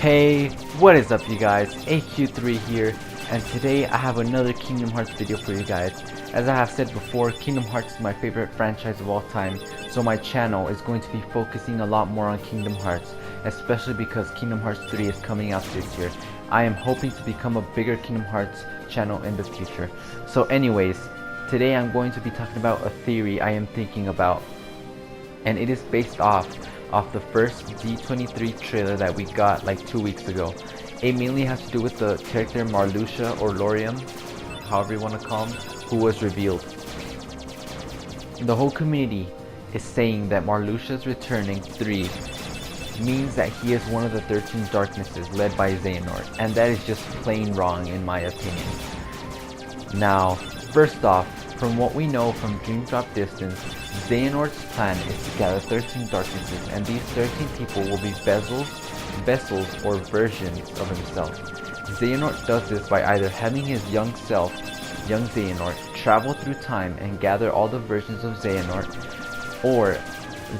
Hey, what is up you guys? AQ3 here, and today I have another Kingdom Hearts video for you guys. As I have said before, Kingdom Hearts is my favorite franchise of all time, so my channel is going to be focusing a lot more on Kingdom Hearts, especially because Kingdom Hearts 3 is coming out this year. I am hoping to become a bigger Kingdom Hearts channel in the future. So anyways, today I'm going to be talking about a theory I am thinking about, and it is based off the first D23 trailer that we got like 2 weeks ago. It mainly has to do with the character Marluxia or Lauriam, however you want to call him, who was revealed. The whole community is saying that Marluxia's returning 3 means that he is one of the 13 darknesses led by Xehanort, and that is just plain wrong in my opinion. Now, first off, from what we know from Dream Drop Distance, Xehanort's plan is to gather 13 darknesses, and these 13 people will be vessels or versions of himself. Xehanort does this by either having his young self, young Xehanort, travel through time and gather all the versions of Xehanort, or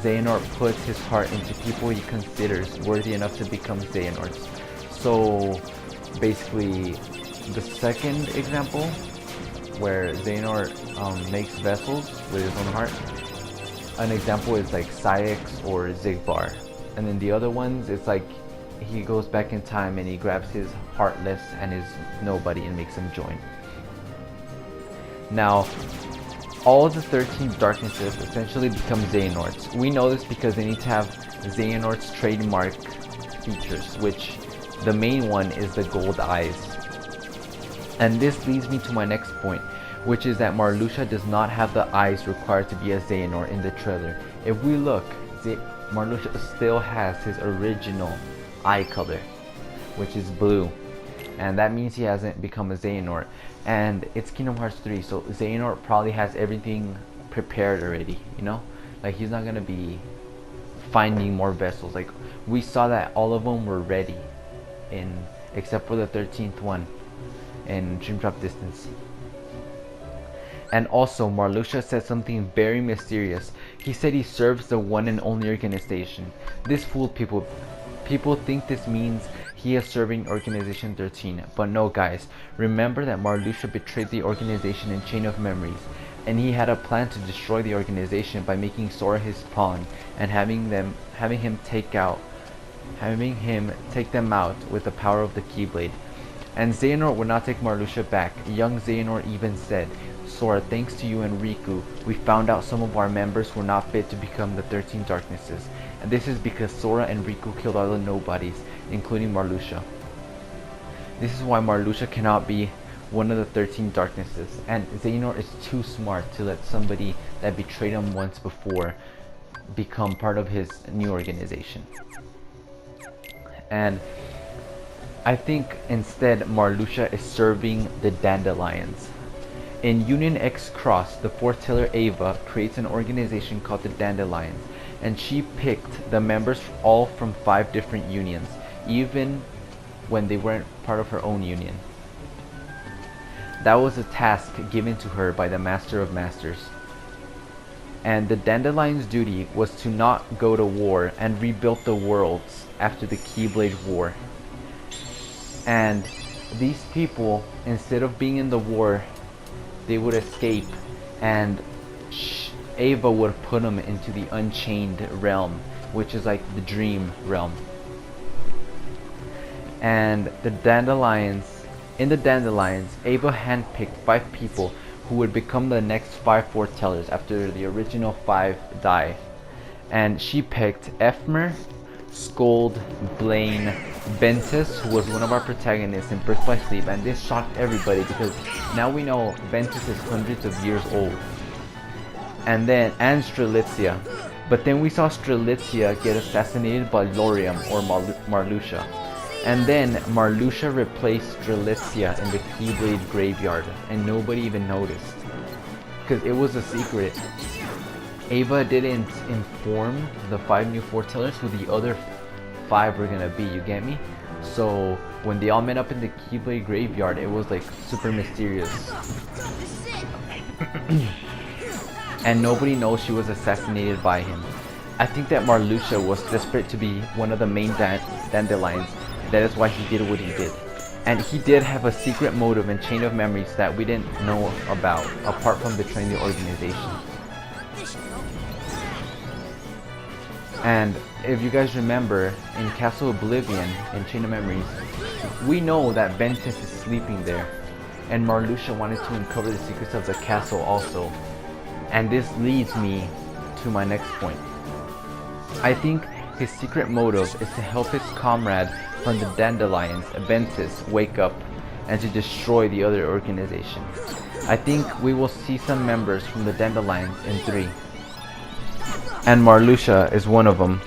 Xehanort puts his heart into people he considers worthy enough to become Xehanorts. So basically, the second example, where Xehanort makes vessels with his own heart, an example is like Syx or Xigbar, and then the other ones, it's like he goes back in time and he grabs his heartless and his nobody and makes him join. Now, all the 13 darknesses essentially become Xehanorts. We know this because they need to have Xehanort's trademark features, which the main one is the gold eyes. And this leads me to my next point, which is that Marluxia does not have the eyes required to be a Xehanort in the trailer. If we look, Marluxia still has his original eye color, which is blue, and that means he hasn't become a Xehanort. And it's Kingdom Hearts 3, so Xehanort probably has everything prepared already, you know? Like, he's not gonna be finding more vessels. Like, we saw that all of them were ready, except for the 13th one in Dream Drop Distance. And also, Marluxia said something very mysterious. He said he serves the one and only organization. This fooled people. People think this means he is serving Organization 13, but no guys, remember that Marluxia betrayed the organization in Chain of Memories, and he had a plan to destroy the organization by making Sora his pawn and having him take them out with the power of the Keyblade. And Xehanort would not take Marluxia back. Young Xehanort even said, "Sora, thanks to you and Riku, we found out some of our members were not fit to become the 13 darknesses. And this is because Sora and Riku killed all the nobodies, including Marluxia. This is why Marluxia cannot be one of the 13 darknesses, and Xehanort is too smart to let somebody that betrayed him once before become part of his new organization." And I think instead Marluxia is serving the Dandelions. In Union X Cross, the foreteller Ava creates an organization called the Dandelions, and she picked the members all from 5 different unions, even when they weren't part of her own union. That was a task given to her by the Master of Masters. And the Dandelion's duty was to not go to war and rebuild the worlds after the Keyblade War. And these people, instead of being in the war, they would escape, and Ava would put them into the Unchained realm, which is like the dream realm. And the Dandelions, in the Dandelions, Ava handpicked 5 people who would become the next 5 foretellers after the original 5 die. And she picked Ephmer, Scold, Blaine, Ventus, who was one of our protagonists in Birth by Sleep, and this shocked everybody because now we know Ventus is hundreds of years old. And Strelitzia. But then we saw Strelitzia get assassinated by Lauriam or Marluxia. And then Marluxia replaced Strelitzia in the Keyblade graveyard, and nobody even noticed, because it was a secret. Ava didn't inform the 5 new foretellers who the other 5 were gonna be, you get me? So when they all met up in the Keyblade graveyard, it was like super mysterious. And nobody knows she was assassinated by him. I think that Marluxia was desperate to be one of the main dandelions, that is why he did what he did. And he did have a secret motive and chain of memories that we didn't know about, apart from betraying the organization. And if you guys remember, in Castle Oblivion, in Chain of Memories, we know that Ventus is sleeping there. And Marluxia wanted to uncover the secrets of the castle also. And this leads me to my next point. I think his secret motive is to help his comrade from the Dandelions, Ventus, wake up and to destroy the other organization. I think we will see some members from the Dandelions in 3. And Marluxia is one of them.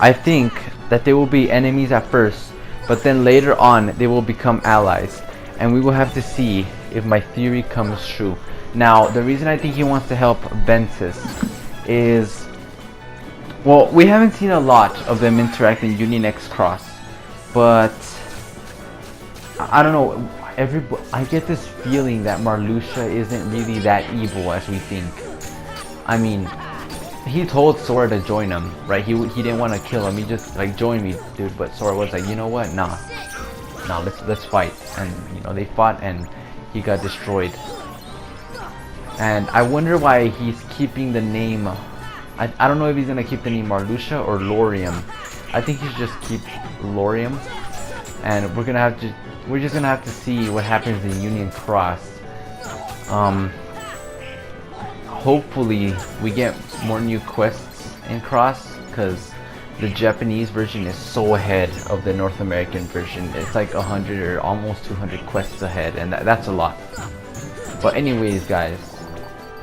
I think that they will be enemies at first, but then later on they will become allies. And we will have to see if my theory comes true. Now, the reason I think he wants to help Ventus is, well, we haven't seen a lot of them interact in Union X Cross, but I don't know. I get this feeling that Marluxia isn't really that evil as we think. I mean, he told Sora to join him, right? He didn't want to kill him. He just like, join me, dude. But Sora was like, you know what? Nah, let's fight. And you know, they fought, and he got destroyed. And I wonder why he's keeping the name. I don't know if he's gonna keep the name Marluxia or Lauriam. I think he should just keep Lauriam. And we're just gonna have to see what happens in Union Cross. Hopefully we get more new quests in Cross, because the Japanese version is so ahead of the North American version. It's like 100 or almost 200 quests ahead, and that's a lot. But anyways, guys,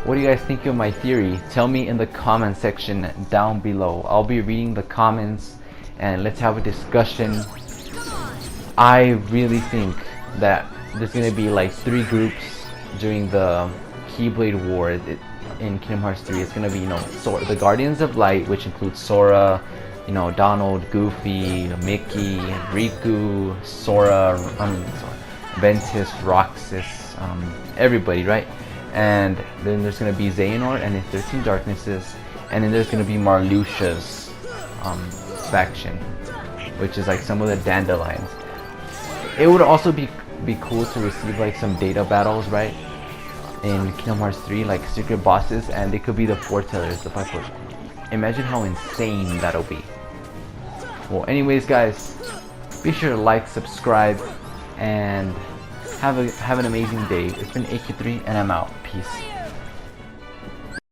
what do you guys think of my theory? Tell me in the comment section down below. I'll be reading the comments and let's have a discussion. I really think that there's gonna be like 3 groups during the Keyblade War in Kingdom Hearts 3. It's gonna be, you know, the Guardians of Light, which includes Sora, you know, Donald, Goofy, Mickey, Riku, Ventus, Roxas, everybody, right? And then there's gonna be Xehanort and his 13 Darknesses, and then there's gonna be Marluxia's faction, which is like some of the Dandelions. It would also be cool to receive like some data battles, right? In Kingdom Hearts 3, like secret bosses, and they could be the foretellers, the 5 foot. Imagine how insane that'll be. Well, anyways, guys, be sure to like, subscribe, and have an amazing day. It's been AQ3, and I'm out. Peace.